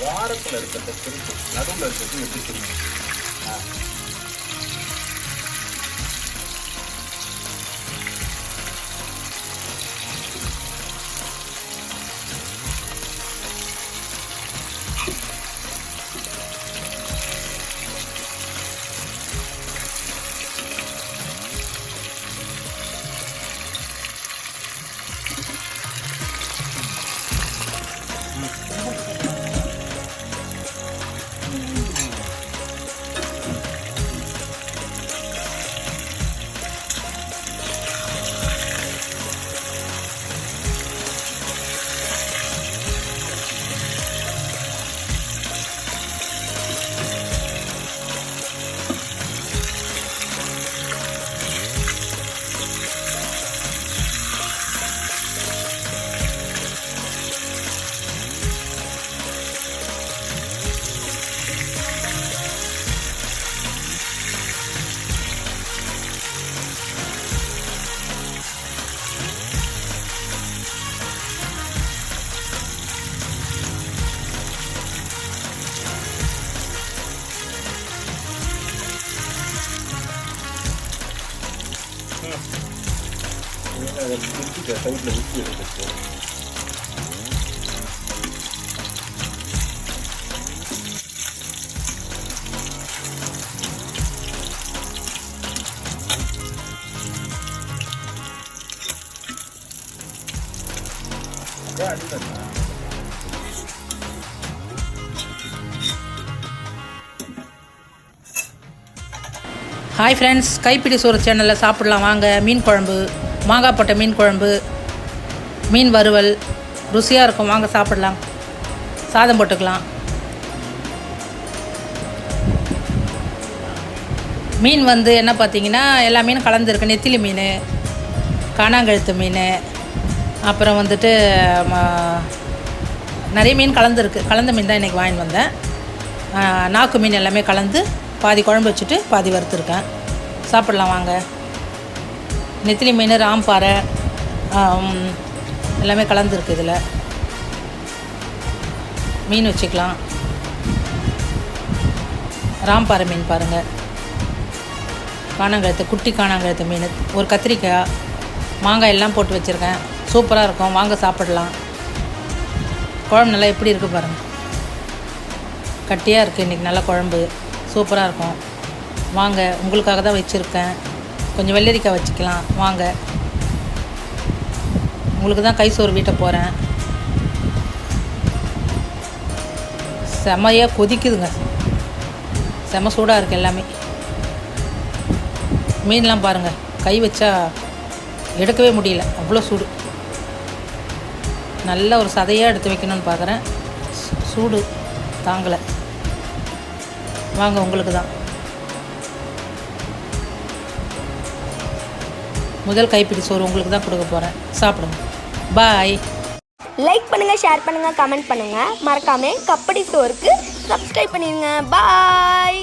வாரத்தில் இருக்கிறத திருப்பி நடுவில் இருக்கிறது எப்படி சொல்லுங்க? சைடில் ஊற்றி எடுத்துட்டு ஹாய் ஃப்ரெண்ட்ஸ், கைப்பிடி சோறு சேனலில் சாப்பிட்லாம் வாங்க. மீன் குழம்பு, மாங்காய் போட்ட மீன் குழம்பு, மீன் வறுவல் ருசியாக இருக்கும். வாங்க சாப்பிட்லாம். சாதம் போட்டுக்கலாம். மீன் வந்து என்ன பார்த்தீங்கன்னா எல்லா மீனும் கலந்துருக்கு. நெத்திலி மீன், காணாங்கழுத்து மீன், அப்புறம் வந்துட்டு நிறைய மீன் கலந்துருக்கு. கலந்த மீன் தான் இன்றைக்கி வாங்கிட்டு வந்தேன். நாக்கு மீன் எல்லாமே கலந்து பாதி குழம்பு வச்சுட்டு பாதி வறுத்துருக்கேன். சாப்பிட்லாம் வாங்க. நெத்திலி மீன், ராம்பாறை எல்லாமே கலந்துருக்கு. இதில் மீன் வச்சுக்கலாம். ராம்பாறை மீன் பாருங்கள், காணாங்கழுத்து, குட்டி காணாங்கழுத்து மீன், ஒரு கத்திரிக்காய், மாங்காய் எல்லாம் போட்டு வச்சுருக்கேன். சூப்பராக இருக்கும். வாங்க சாப்பிடலாம். குழம்பு நல்லா எப்படி இருக்குது பாருங்கள். கட்டியாக இருக்குது. இன்றைக்கி நல்ல குழம்பு சூப்பராக இருக்கும். வாங்க, உங்களுக்காக தான் வச்சுருக்கேன். கொஞ்சம் வெள்ளரிக்காய் வச்சுக்கலாம் வாங்க. உங்களுக்கு தான் கை சோறு வீட்ட போகிறேன். செம்மையாக கொதிக்குதுங்க. செம்ம சூடாக இருக்குது எல்லாமே. மீன்லாம் பாருங்கள், கை வச்சா எடுக்கவே முடியல, அவ்வளோ சூடு. நல்ல ஒரு சதையாக எடுத்து வைக்கணும்னு பார்க்குறேன். சூடு தாங்கலை. வாங்க, உங்களுக்கு தான் முதல் கைப்பிடி சோறு உங்களுக்கு தான் கொடுக்க போகிறேன். சாப்பிடுங்க. பாய். லைக் பண்ணுங்கள், ஷேர் பண்ணுங்கள், கமெண்ட் பண்ணுங்கள். மறக்காமல் கப்படி சோறுக்கு சப்ஸ்கிரைப் பண்ணிடுங்க. பாய்.